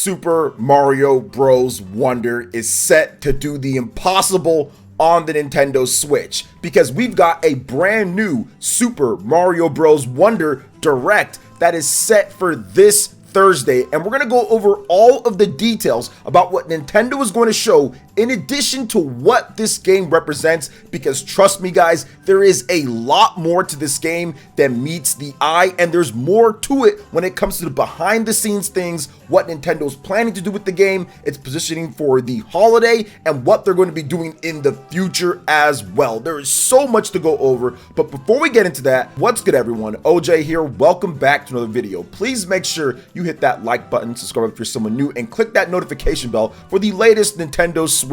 Super Mario Bros. Wonder is set to do the impossible on the Nintendo Switch, because we've got a brand new Super Mario Bros. Wonder Direct that is set for this Thursday, and we're going to go over all of the details about what Nintendo is going to show in addition to what this game represents, because trust me guys, there is a lot more to this game than meets the eye, and there's more to it when it comes to the behind the scenes things, what Nintendo's planning to do with the game, its positioning for the holiday, and what they're going to be doing in the future as well. There is so much to go over, but before we get into that, what's good everyone? OJ here, welcome back to another video. Please make sure you hit that like button, subscribe if you're someone new, and click that notification bell for the latest Nintendo Switch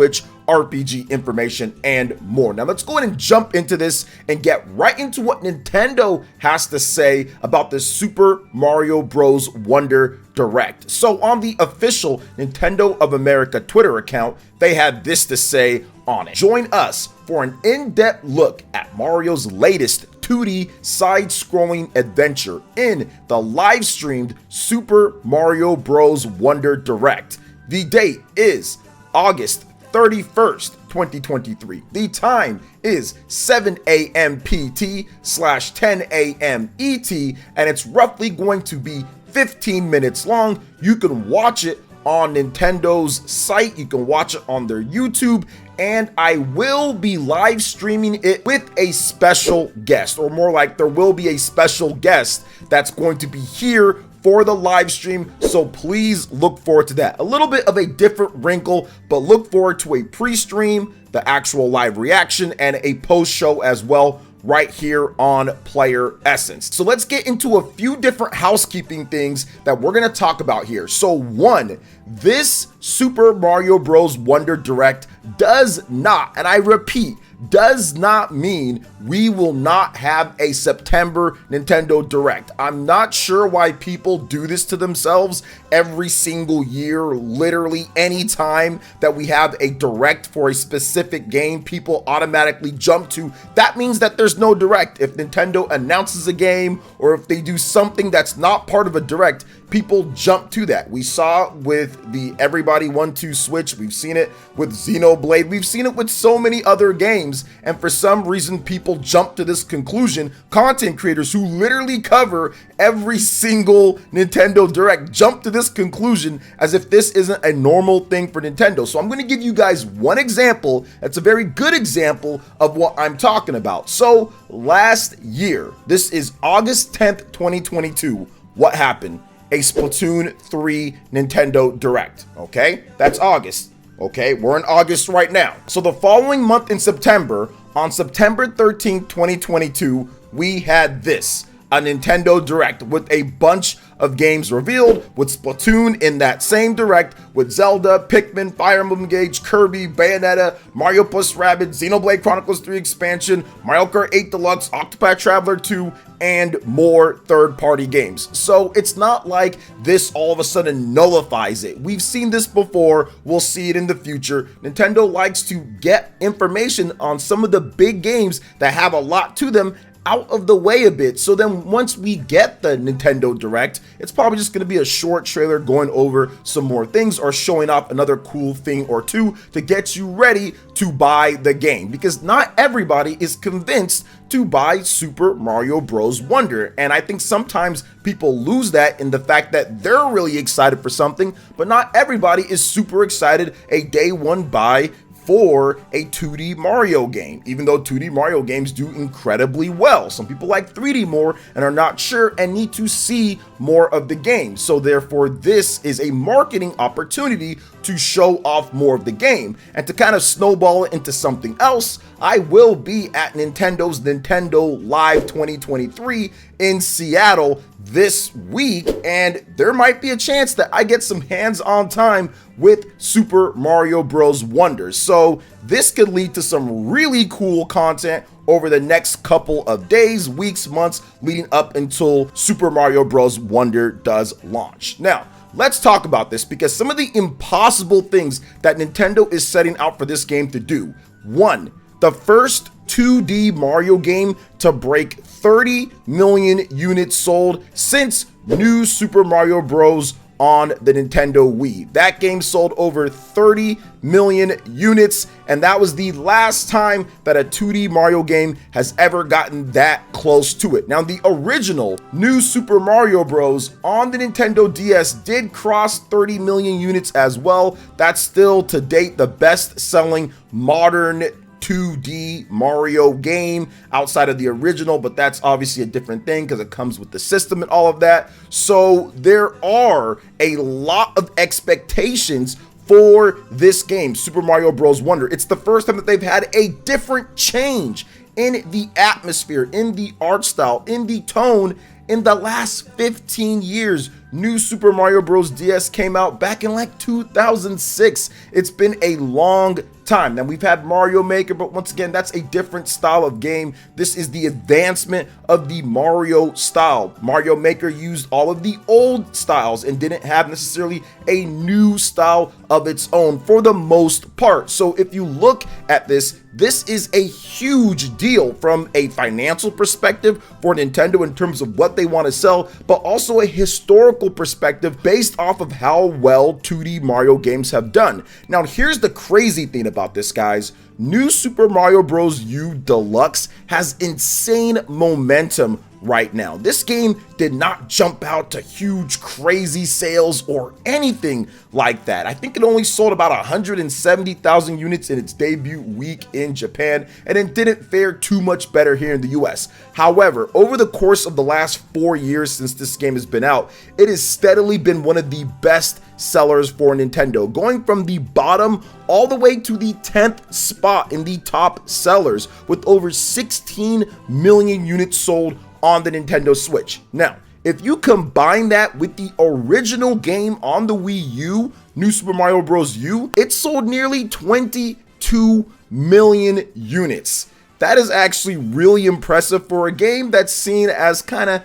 RPG information and more. Now let's go ahead and jump into this and get right into what Nintendo has to say about this Super Mario Bros. Wonder Direct. So on the official Nintendo of America Twitter account, they had this to say on it. Join us for an in-depth look at Mario's latest 2D side-scrolling adventure in the live-streamed Super Mario Bros. Wonder Direct. The date is August 31st, 2023. The time is 7 a.m. PT / 10 a.m. ET, and it's roughly going to be 15 minutes long. You can watch it on Nintendo's site, you can watch it on their YouTube, and I will be live streaming it with a special guest, or more like there will be a special guest that's going to be here for the live stream, so please look forward to that. A little bit of a different wrinkle, but look forward to a pre-stream, the actual live reaction, and a post-show as well right here on PlayerEssence. So let's get into a few different housekeeping things that we're gonna talk about here. So one, this Super Mario Bros. Wonder Direct does not, and I repeat, does not mean we will not have a September Nintendo Direct. I'm not sure why people do this to themselves every single year. Literally any time that we have a Direct for a specific game, people automatically jump to, that means that there's no Direct. If Nintendo announces a game or if they do something that's not part of a Direct, people jump to that. We saw with the Everybody 1-2 Switch, we've seen it with Xenoblade, we've seen it with so many other games, and for some reason people jump to this conclusion. Content creators who literally cover every single Nintendo Direct jump to this conclusion as if this isn't a normal thing for Nintendo. So I'm going to give you guys one example that's a very good example of what I'm talking about. So last year, this is August 10th, 2022, what happened? A Splatoon 3 Nintendo Direct, okay? That's August, okay? We're in August right now. So the following month in September, on September 13th, 2022, we had this, a Nintendo Direct with a bunch of games revealed, with Splatoon in that same Direct, with Zelda, Pikmin, Fire Emblem Engage, Kirby, Bayonetta, Mario plus Rabbids, Xenoblade Chronicles 3 expansion, Mario Kart 8 Deluxe, Octopath Traveler 2, and more third-party games. So it's not like this all of a sudden nullifies it. We've seen this before, we'll see it in the future. Nintendo likes to get information on some of the big games that have a lot to them out of the way a bit, so then once we get the Nintendo Direct, it's probably just going to be a short trailer going over some more things or showing off another cool thing or two to get you ready to buy the game, because not everybody is convinced to buy Super Mario Bros. Wonder, and I think sometimes people lose that in the fact that they're really excited for something, but not everybody is super excited a day one buy for a 2D Mario game, even though 2D Mario games do incredibly well. Some people like 3D more and are not sure and need to see more of the game. So therefore, this is a marketing opportunity to show off more of the game. And to kind of snowball it into something else, I will be at Nintendo's Nintendo Live 2023 in Seattle this week, and there might be a chance that I get some hands-on time with Super Mario Bros. Wonder. So this could lead to some really cool content over the next couple of days, weeks, months, leading up until Super Mario Bros. Wonder does launch. Now, let's talk about this, because some of the impossible things that Nintendo is setting out for this game to do. One, the first 2D Mario game to break 30 million units sold since New Super Mario Bros. on the Nintendo Wii. That game sold over 30 million units, and that was the last time that a 2D Mario game has ever gotten that close to it. Now, the original New Super Mario Bros. On the Nintendo DS did cross 30 million units as well. That's still, to date, the best-selling modern 2D Mario game outside of the original, but that's obviously a different thing because it comes with the system and all of that. So there are a lot of expectations for this game, Super Mario Bros. Wonder. It's the first time that they've had a different change in the atmosphere, in the art style, in the tone in the last 15 years. New Super Mario Bros. DS came out back in like 2006. It's been a long time. Now, we've had Mario Maker, but once again, that's a different style of game. This is the advancement of the Mario style. Mario Maker used all of the old styles and didn't have necessarily a new style of its own for the most part. So if you look at this, this is a huge deal from a financial perspective for Nintendo in terms of what they want to sell, but also a historical perspective based off of how well 2D Mario games have done. Now, here's the crazy thing about this, guys. New Super Mario Bros. U Deluxe has insane momentum right now. This game did not jump out to huge crazy sales or anything like that. I think it only sold about 170,000 units in its debut week in Japan, and it didn't fare too much better here in the US. However, over the course of the last 4 years since this game has been out, it has steadily been one of the best sellers for Nintendo, going from the bottom all the way to the 10th spot in the top sellers with over 16 million units sold on the Nintendo Switch. Now, if you combine that with the original game on the Wii U, New Super Mario Bros. U, it sold nearly 22 million units. That is actually really impressive for a game that's seen as kind of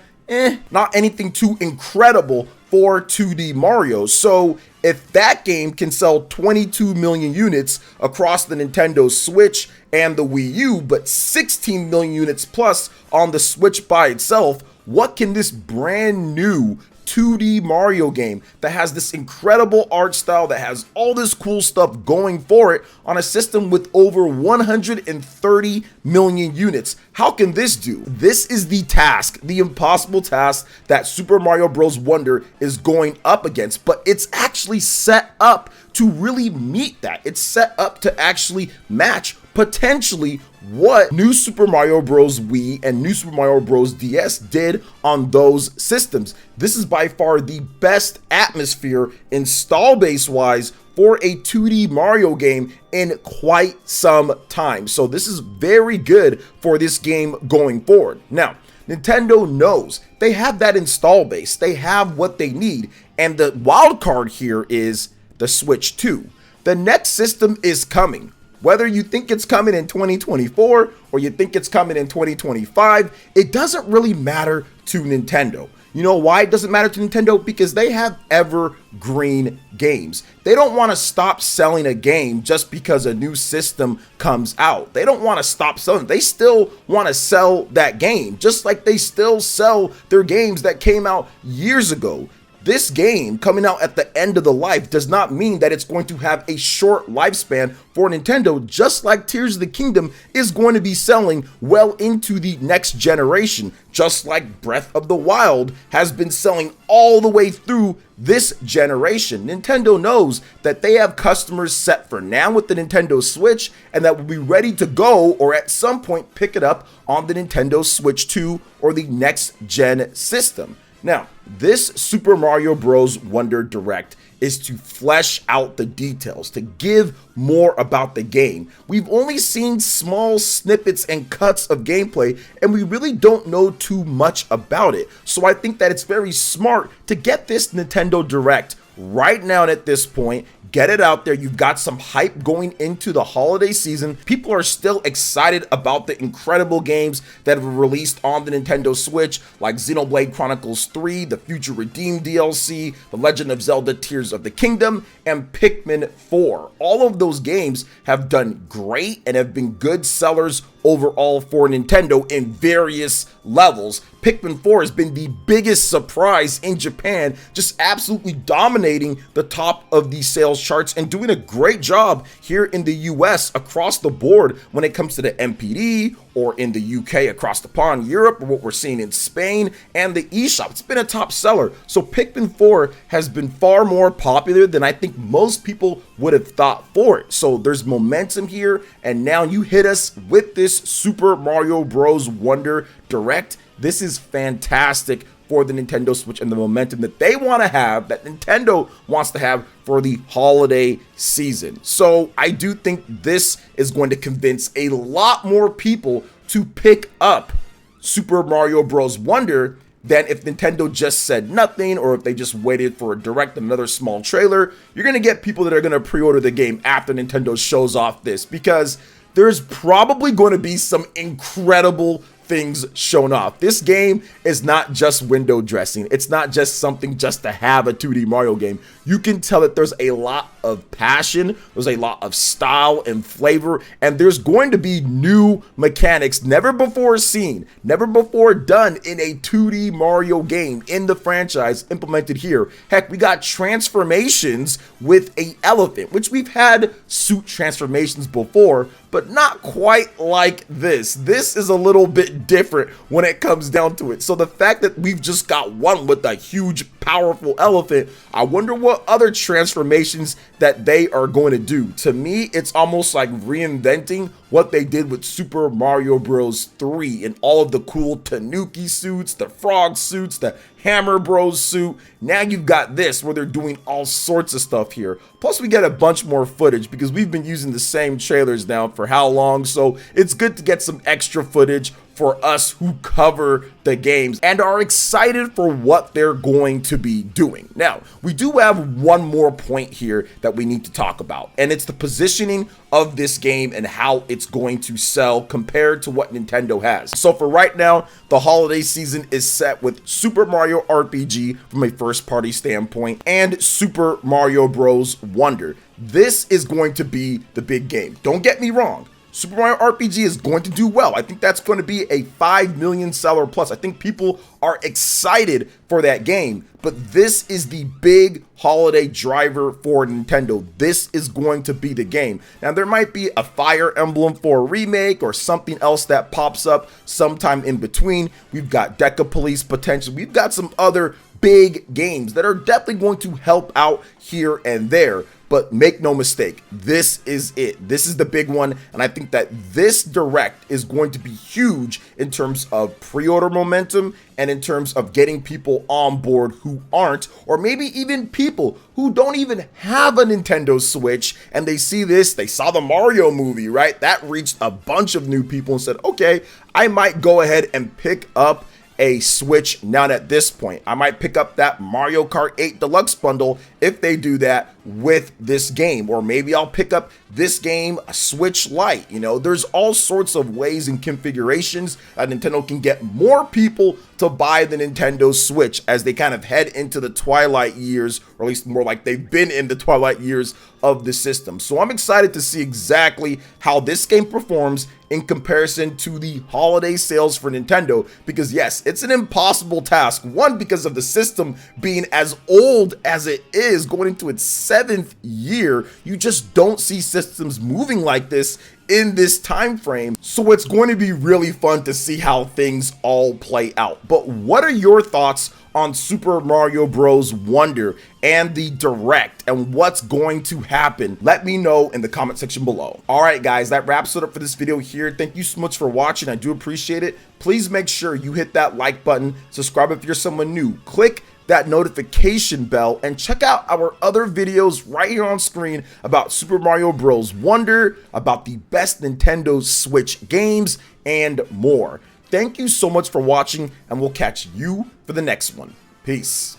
not anything too incredible for 2D Mario. So if that game can sell 22 million units across the Nintendo Switch and the Wii U, but 16 million units plus on the Switch by itself, what can this brand new 2D Mario game that has this incredible art style, that has all this cool stuff going for it on a system with over 130 million units? How can this do? This is the task, the impossible task that Super Mario Bros. Wonder is going up against, but it's actually set up to really meet that. It's set up to actually match potentially what New Super Mario Bros. Wii and New Super Mario Bros. DS did on those systems. This is by far the best atmosphere install base wise for a 2D Mario game in quite some time. So this is very good for this game going forward. Now, Nintendo knows they have that install base. They have what they need. And the wild card here is the Switch 2. The next system is coming. Whether you think it's coming in 2024 or you think it's coming in 2025, it doesn't really matter to Nintendo. You know why it doesn't matter to Nintendo? Because they have evergreen games. They don't want to stop selling a game just because a new system comes out. They don't want to stop selling. They still want to sell that game, just like they still sell their games that came out years ago. This game coming out at the end of the life does not mean that it's going to have a short lifespan for Nintendo, just like Tears of the Kingdom is going to be selling well into the next generation, just like Breath of the Wild has been selling all the way through this generation. Nintendo knows that they have customers set for now with the Nintendo Switch, and that will be ready to go or at some point pick it up on the Nintendo Switch 2 or the next gen system. Now, this Super Mario Bros. Wonder Direct is to flesh out the details, to give more about the game. We've only seen small snippets and cuts of gameplay, and we really don't know too much about it. So I think that it's very smart to get this Nintendo Direct right now at this point. Get it out there. You've got some hype going into the holiday season. People are still excited about the incredible games that have released on the Nintendo Switch, like Xenoblade Chronicles 3, the Future Redeemed DLC, The Legend of Zelda Tears of the Kingdom, and Pikmin 4. All of those games have done great and have been good sellers overall for Nintendo in various levels. Pikmin 4 has been the biggest surprise in Japan, just absolutely dominating the top of the sales charts and doing a great job here in the US across the board when it comes to the MPD, or in the UK across the pond, Europe, or what we're seeing in Spain and the eShop. It's been a top seller. So Pikmin 4 has been far more popular than I think most people would have thought for it. So there's momentum here, and now you hit us with this Super Mario Bros. Wonder Direct. This is fantastic for the Nintendo Switch and the momentum that they want to have, that Nintendo wants to have for the holiday season. So I do think this is going to convince a lot more people to pick up Super Mario Bros. Wonder than if Nintendo just said nothing, or if they just waited for a direct, another small trailer. You're going to get people that are going to pre-order the game after Nintendo shows off this, because there's probably going to be some incredible things shown off. This game is not just window dressing. It's not just something just to have a 2D Mario game. You can tell that there's a lot of passion, there's a lot of style and flavor, and there's going to be new mechanics never before seen, never before done in a 2D Mario game in the franchise implemented here. Heck, we got transformations with a elephant, which we've had suit transformations before, but not quite like this. This is a little bit different when it comes down to it. So the fact that we've just got one with a huge, powerful elephant, I wonder what other transformations that they are going to do. To me, it's almost like reinventing what they did with Super Mario Bros. 3 and all of the cool Tanuki suits, the frog suits, the Hammer Bros suit. Now you've got this where they're doing all sorts of stuff here. Plus we get a bunch more footage because we've been using the same trailers now for how long, so it's good to get some extra footage for us who cover the games and are excited for what they're going to be doing. Now, we do have one more point here that we need to talk about, and it's the positioning of this game and how it's going to sell compared to what Nintendo has. So for right now, the holiday season is set with Super Mario RPG from a first-party standpoint and Super Mario Bros. Wonder. This is going to be the big game. Don't get me wrong. Super Mario RPG is going to do well. I think that's going to be a 5 million seller plus. I think people are excited for that game, but this is the big holiday driver for Nintendo. This is going to be the game. Now, there might be a Fire Emblem 4 remake or something else that pops up sometime in between. We've got Deca Police potential. We've got some other big games that are definitely going to help out here and there. But make no mistake, this is it. This is the big one, and I think that this Direct is going to be huge in terms of pre-order momentum and in terms of getting people on board who aren't, or maybe even people who don't even have a Nintendo Switch, and they see this, they saw the Mario movie, right? That reached a bunch of new people and said, okay, I might go ahead and pick up a Switch now. At this point, I might pick up that Mario Kart 8 Deluxe bundle if they do that with this game, or maybe I'll pick up this game, a Switch Lite. You know, there's all sorts of ways and configurations that Nintendo can get more people to buy the Nintendo Switch as they kind of head into the twilight years, or at least more like they've been in the twilight years of the system. So I'm excited to see exactly how this game performs in comparison to the holiday sales for Nintendo, because yes, it's an impossible task. One, because of the system being as old as it is, going into its 7th year. You just don't see systems moving like this in this time frame. So it's going to be really fun to see how things all play out. But what are your thoughts on Super Mario Bros. Wonder and the Direct and what's going to happen? Let me know in the comment section below. All right, guys, that wraps it up for this video here. Thank you so much for watching. I do appreciate it. Please make sure you hit that like button, subscribe if you're someone new, click that notification bell, and check out our other videos right here on screen about Super Mario Bros. Wonder, about the best Nintendo Switch games, and more. Thank you so much for watching, and we'll catch you for the next one. Peace.